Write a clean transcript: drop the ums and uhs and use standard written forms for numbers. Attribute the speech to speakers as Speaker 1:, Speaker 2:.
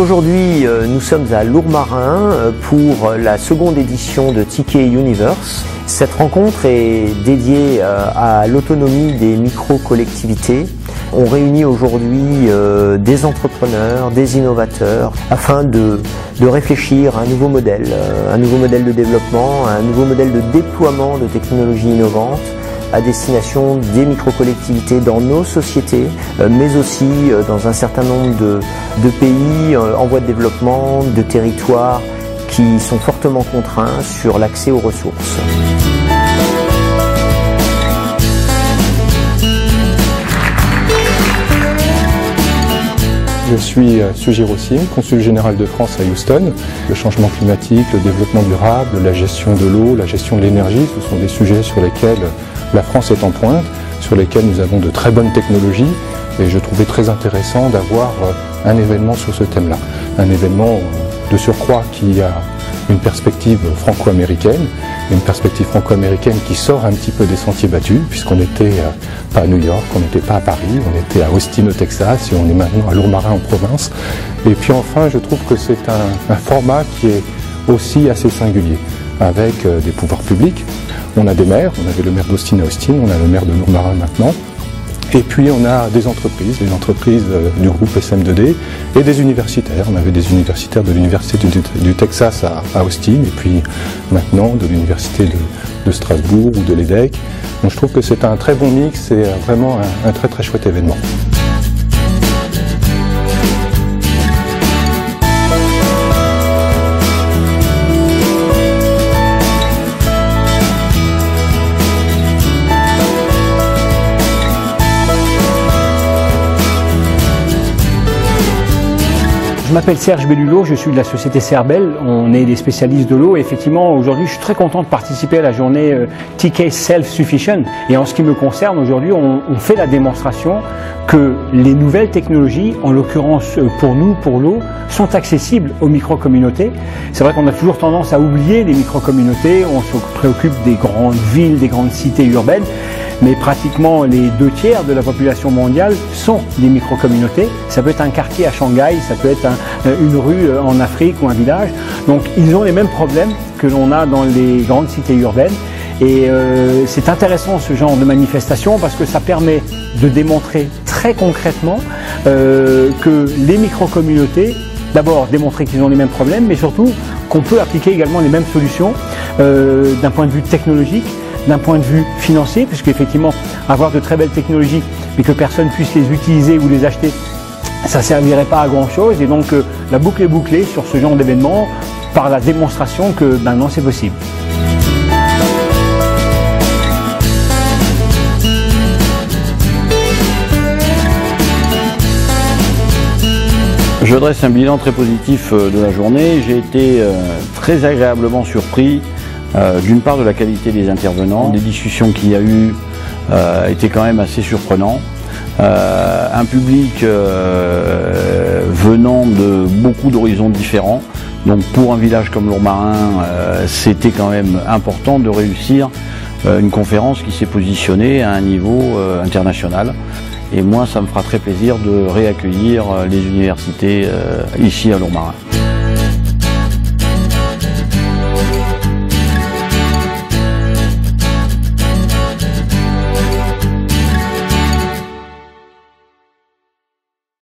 Speaker 1: aujourd'hui, nous sommes à Lourmarin pour la seconde édition de TK Universe. Cette rencontre est dédiée à l'autonomie des micro-collectivités. On réunit aujourd'hui des entrepreneurs, des innovateurs, afin de réfléchir à un nouveau modèle de développement, à un nouveau modèle de déploiement de technologies innovantes à destination des micro-collectivités dans nos sociétés, mais aussi dans un certain nombre de pays en voie de développement, de territoires qui sont fortement contraints sur l'accès aux ressources.
Speaker 2: Je suis Sugiro Sim, consul général de France à Houston. Le changement climatique, le développement durable, la gestion de l'eau, la gestion de l'énergie, ce sont des sujets sur lesquels la France est en pointe, sur lesquels nous avons de très bonnes technologies, et je trouvais très intéressant d'avoir un événement sur ce thème-là. Un événement de surcroît qui a une perspective franco-américaine, qui sort un petit peu des sentiers battus, puisqu'on n'était pas à New York, on n'était pas à Paris, on était à Austin au Texas et on est maintenant à Lourmarin en province. Et puis enfin, je trouve que c'est un format qui est aussi assez singulier, avec des pouvoirs publics. On a des maires, on avait le maire d'Austin à Austin, on a le maire de Lourmarin maintenant. Et puis on a des entreprises, du groupe SM2D et des universitaires. On avait des universitaires de l'université du Texas à Austin et puis maintenant de l'université de Strasbourg ou de l'EDEC. Donc je trouve que c'est un très bon mix et vraiment un très très chouette événement.
Speaker 3: Je m'appelle Serge Bellulot, je suis de la société Cerbel, on est des spécialistes de l'eau et effectivement aujourd'hui je suis très content de participer à la journée TK Self-Sufficient et en ce qui me concerne aujourd'hui on fait la démonstration que les nouvelles technologies, en l'occurrence pour nous, pour l'eau, sont accessibles aux micro-communautés. C'est vrai qu'on a toujours tendance à oublier les micro-communautés, on se préoccupe des grandes villes, des grandes cités urbaines, mais pratiquement les 2/3 de la population mondiale sont des micro-communautés. Ça peut être un quartier à Shanghai, ça peut être une rue en Afrique ou un village. Donc ils ont les mêmes problèmes que l'on a dans les grandes cités urbaines. Et c'est intéressant ce genre de manifestation parce que ça permet de démontrer très concrètement que les micro-communautés, d'abord démontrer qu'ils ont les mêmes problèmes, mais surtout qu'on peut appliquer également les mêmes solutions d'un point de vue technologique, d'un point de vue financier, puisque effectivement avoir de très belles technologies mais que personne puisse les utiliser ou les acheter, ça ne servirait pas à grand chose. Et donc la boucle est bouclée sur ce genre d'événement par la démonstration que maintenant c'est possible.
Speaker 4: Je dresse un bilan très positif de la journée. J'ai été très agréablement surpris d'une part de la qualité des intervenants, des discussions qu'il y a eu étaient quand même assez surprenants. Un public venant de beaucoup d'horizons différents. Donc pour un village comme Lourmarin, c'était quand même important de réussir une conférence qui s'est positionnée à un niveau international. Et moi, ça me fera très plaisir de réaccueillir les universités ici à Lourmarin.